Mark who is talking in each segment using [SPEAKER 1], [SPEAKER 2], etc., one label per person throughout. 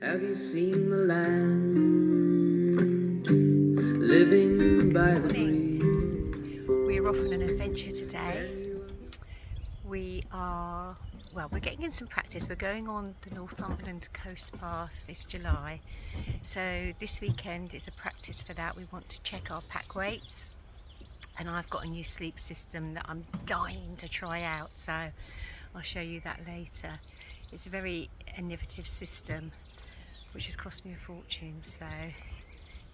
[SPEAKER 1] Have you seen the land living by the breeze?
[SPEAKER 2] We're off on an adventure today. We're getting in some practice. We're going on the Northumberland Coast Path this July. So this weekend is a practice for that. We want to check our pack weights. And I've got a new sleep system that I'm dying to try out. So I'll show you that later. It's a very innovative system, which has cost me a fortune. So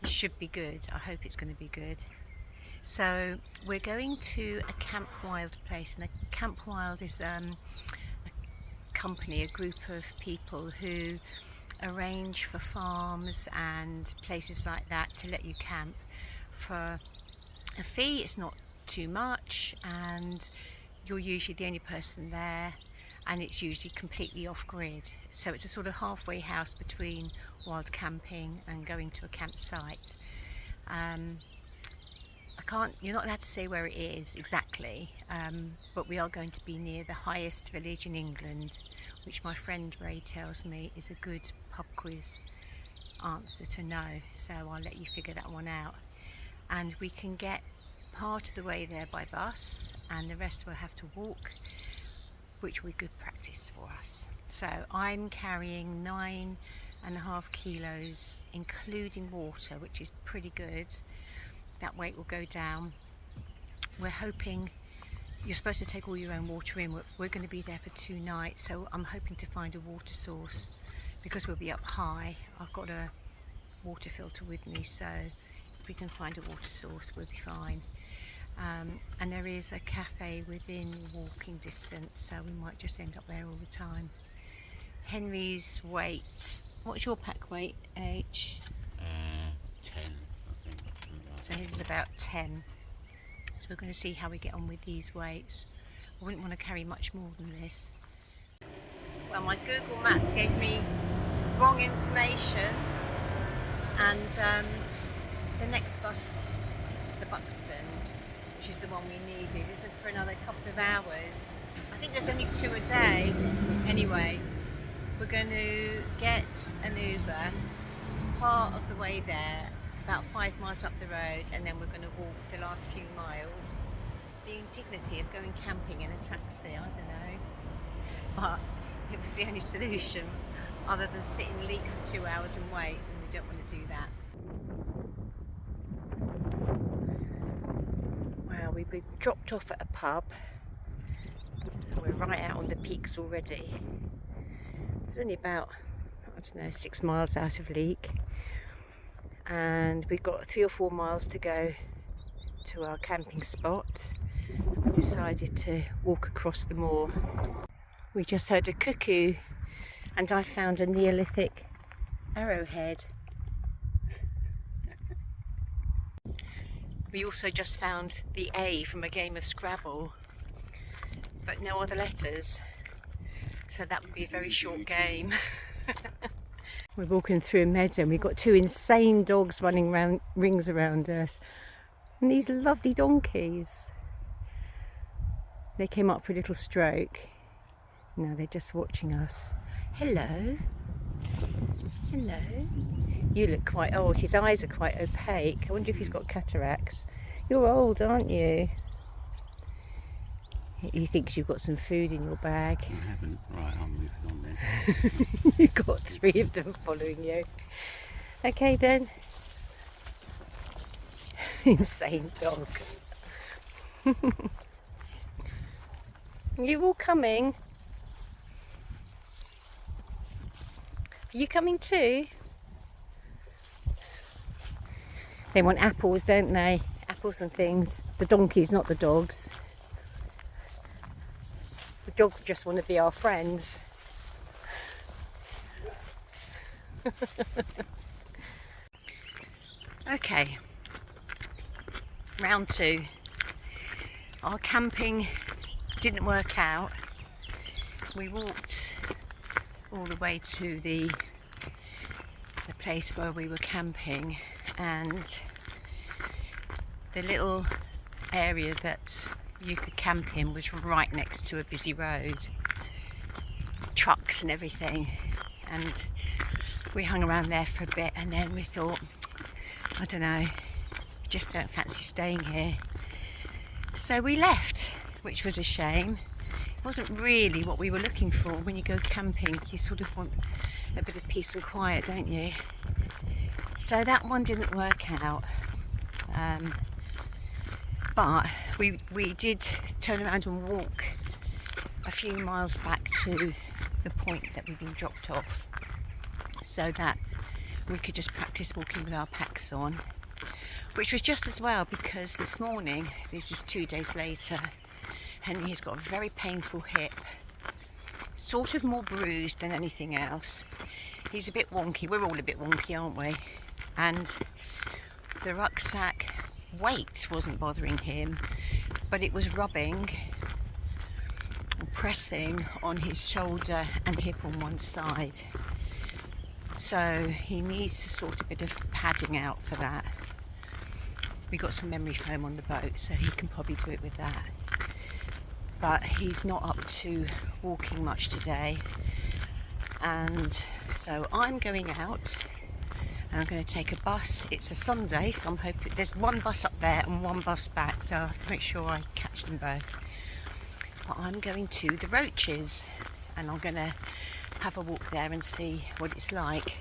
[SPEAKER 2] it should be good. I hope it's going to be good. So we're going to a Camp Wild place, and a Camp Wild is a company, a group of people who arrange for farms and places like that to let you camp for a fee. It's not too much, and you're usually the only person there, and it's usually completely off-grid. So it's a sort of halfway house between wild camping and going to a campsite. You're not allowed to say where it is exactly, but we are going to be near the highest village in England, which my friend Ray tells me is a good pub quiz answer to know. So I'll let you figure that one out. And we can get part of the way there by bus, and the rest we'll have to walk, which will be good practice for us. So I'm carrying 9.5 kilos, including water, which is pretty good. That weight will go down. We're hoping, you're supposed to take all your own water in. We're going to be there for 2 nights, so I'm hoping to find a water source because we'll be up high. I've got a water filter with me, so if we can find a water source, we'll be fine. And there is a cafe within walking distance, so we might just end up there all the time. Henry's weight, what's your pack weight, H?
[SPEAKER 3] 10, I think.
[SPEAKER 2] So his is about 10. So we're going to see how we get on with these weights. I wouldn't want to carry much more than this. Well, my Google Maps gave me wrong information, and the next bus to Buxton, which is the one we needed, isn't for another couple of hours. I think there's only 2 a day. Anyway, we're going to get an Uber part of the way there, about 5 miles up the road, and then we're going to walk the last few miles. The indignity of going camping in a taxi, I don't know, but it was the only solution other than sit in Leek for 2 hours and wait, and we don't want to do that. Well, we've been dropped off at a pub, and we're right out on the peaks already. It's only about, I don't know, 6 miles out of Leek, and we've got 3 or 4 miles to go to our camping spot. We decided to walk across the moor. We just heard a cuckoo, and I found a Neolithic arrowhead. We also just found the A from a game of Scrabble, but no other letters, so that would be a very short game. We're walking through a meadow, and we've got 2 insane dogs running round, rings around us, and these lovely donkeys. They came up for a little stroke. Now they're just watching us. Hello. Hello. You look quite old. His eyes are quite opaque. I wonder if he's got cataracts. You're old, aren't you? He thinks you've got some food in your bag.
[SPEAKER 3] I haven't. Right, I'll move it on then.
[SPEAKER 2] You've got 3 of them following you. Okay then. Insane dogs. You all coming? Are you coming too? They want apples, don't they? Apples and things. The donkeys, not the dogs. The dogs just want to be our friends. Okay, round 2. Our camping didn't work out. We walked all the way to the place where we were camping, and the little area that you could camp in was right next to a busy road, trucks and everything, and we hung around there for a bit, and then we thought, I don't know, we just don't fancy staying here. So we left, which was a shame. It wasn't really what we were looking for. When you go camping, you sort of want a bit of peace and quiet, don't you? So that one didn't work out. But we did turn around and walk a few miles back to the point that we'd been dropped off, so that we could just practice walking with our packs on, which was just as well, because this morning, this is 2 days later, Henry has got a very painful hip, sort of more bruised than anything else. He's a bit wonky. We're all a bit wonky, aren't we? And the rucksack weight wasn't bothering him, but it was rubbing and pressing on his shoulder and hip on one side. So he needs to sort a bit of padding out for that. We got some memory foam on the boat, so he can probably do it with that. But he's not up to walking much today. And so I'm going out, and I'm going to take a bus. It's a Sunday, so I'm hoping there's one bus up there and one bus back, so I have to make sure I catch them both. But I'm going to the Roaches, and I'm going to have a walk there and see what it's like.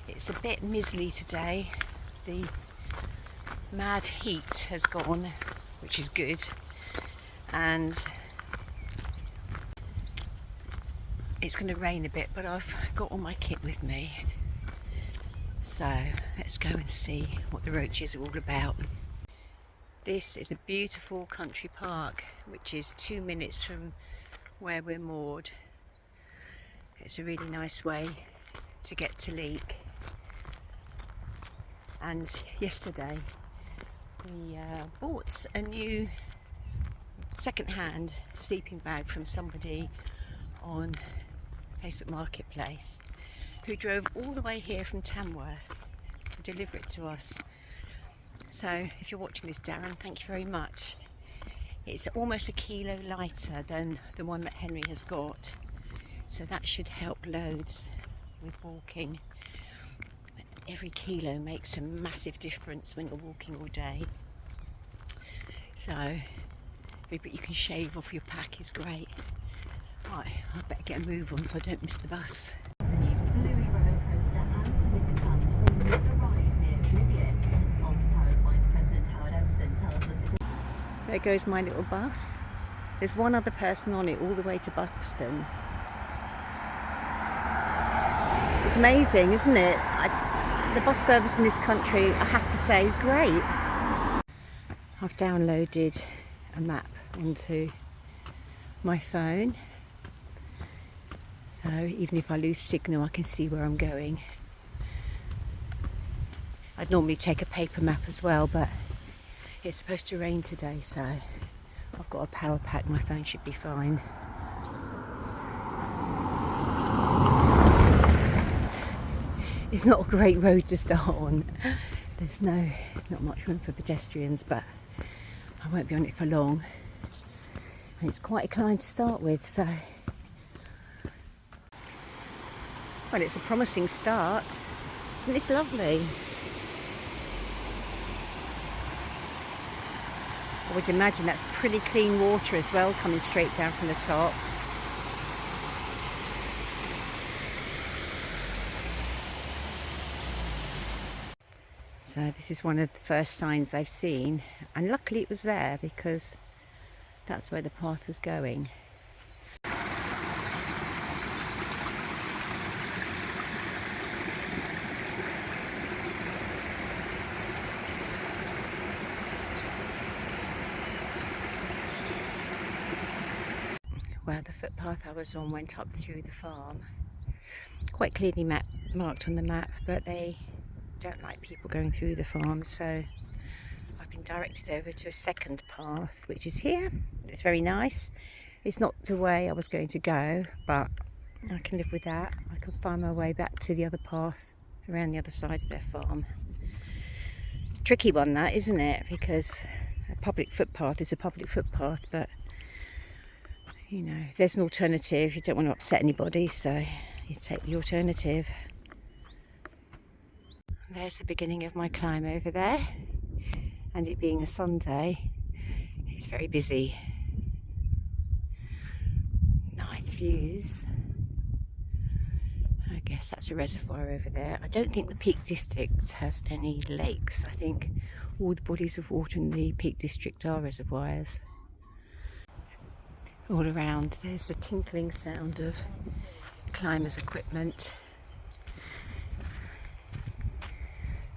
[SPEAKER 2] It's a bit miserly today. The mad heat has gone, which is good, and it's going to rain a bit, but I've got all my kit with me. So let's go and see what the Roaches are all about. This is a beautiful country park, which is 2 minutes from where we're moored. It's a really nice way to get to Leek. And yesterday we bought a new second-hand sleeping bag from somebody on Facebook Marketplace, who drove all the way here from Tamworth to deliver it to us. So if you're watching this, Darren, thank you very much. It's almost 1 kilo lighter than the one that Henry has got, so that should help loads with walking. Every kilo makes a massive difference when you're walking all day. So every bit you can shave off your pack is great. Right, I better get a move on so I don't miss the bus.
[SPEAKER 4] Louis roller coaster and submitted funds from the ride near Oblivion. Alton Towers Vice President Howard Emerson tells us that.
[SPEAKER 2] There goes my little bus. There's one other person on it all the way to Buxton. It's amazing, isn't it? The bus service in this country, I have to say, is great. I've downloaded a map onto my phone, so even if I lose signal I can see where I'm going. I'd normally take a paper map as well, but it's supposed to rain today, so I've got a power pack. My phone should be fine. It's not a great road to start on. There's not much room for pedestrians, but I won't be on it for long. And it's quite a climb to start with, so. Well, it's a promising start. Isn't this lovely? I would imagine that's pretty clean water as well, coming straight down from the top. So this is one of the first signs I've seen, and luckily it was there because that's where the path was going. Well, the footpath I was on went up through the farm, quite clearly marked on the map, but they don't like people going through the farm, so I've been directed over to a second path, which is here. It's very nice. It's not the way I was going to go, but I can live with that. I can find my way back to the other path around the other side of their farm. It's a tricky one, that, isn't it? Because a public footpath is a public footpath, but you know, if there's an alternative, you don't want to upset anybody, so you take the alternative. There's the beginning of my climb over there, and it being a Sunday, it's very busy. Nice views. I guess that's a reservoir over there. I don't think the Peak District has any lakes. I think all the bodies of water in the Peak District are reservoirs. All around there's the tinkling sound of climbers' equipment.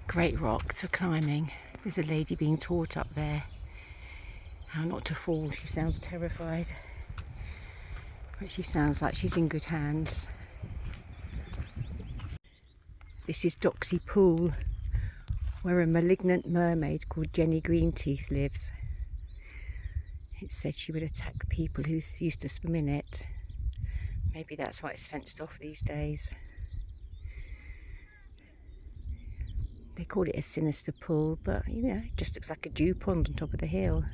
[SPEAKER 2] Great rocks for climbing. There's a lady being taught up there how not to fall. She sounds terrified, but she sounds like she's in good hands. This is Doxy Pool, where a malignant mermaid called Jenny Greenteeth lives. It's said she would attack people who used to swim in it. Maybe that's why it's fenced off these days. They call it a sinister pool, but you know, it just looks like a dew pond on top of the hill.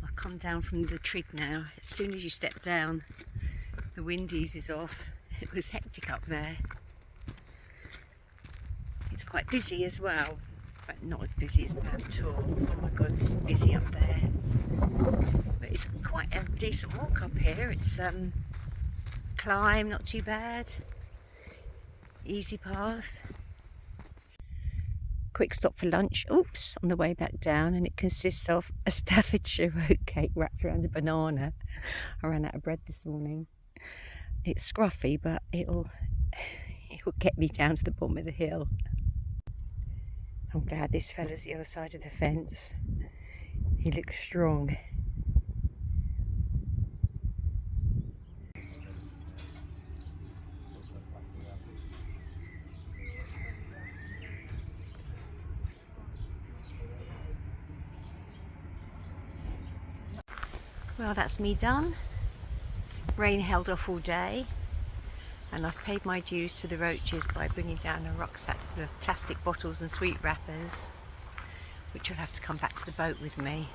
[SPEAKER 2] I've come down from the trig now. As soon as you step down, the wind eases off. It was hectic up there. It's quite busy as well. But not as busy as Pam Tor. Oh my god, it's busy up there. But it's quite a decent walk up here. It's climb, not too bad. Easy path. Quick stop for lunch. Oops, on the way back down, and it consists of a Staffordshire oatcake wrapped around a banana. I ran out of bread this morning. It's scruffy, but it'll get me down to the bottom of the hill. I'm glad this fella's the other side of the fence. He looks strong. Well, that's me done. Rain held off all day, and I've paid my dues to the roaches by bringing down a rucksack full of plastic bottles and sweet wrappers, which will have to come back to the boat with me.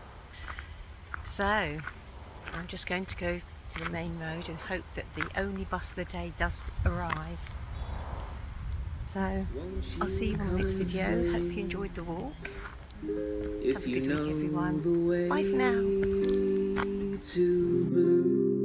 [SPEAKER 2] So I'm just going to go to the main road and hope that the only bus of the day does arrive. So I'll see you on the next video. Hope you enjoyed the walk. Have a good week, everyone. Bye for now.
[SPEAKER 1] To blue.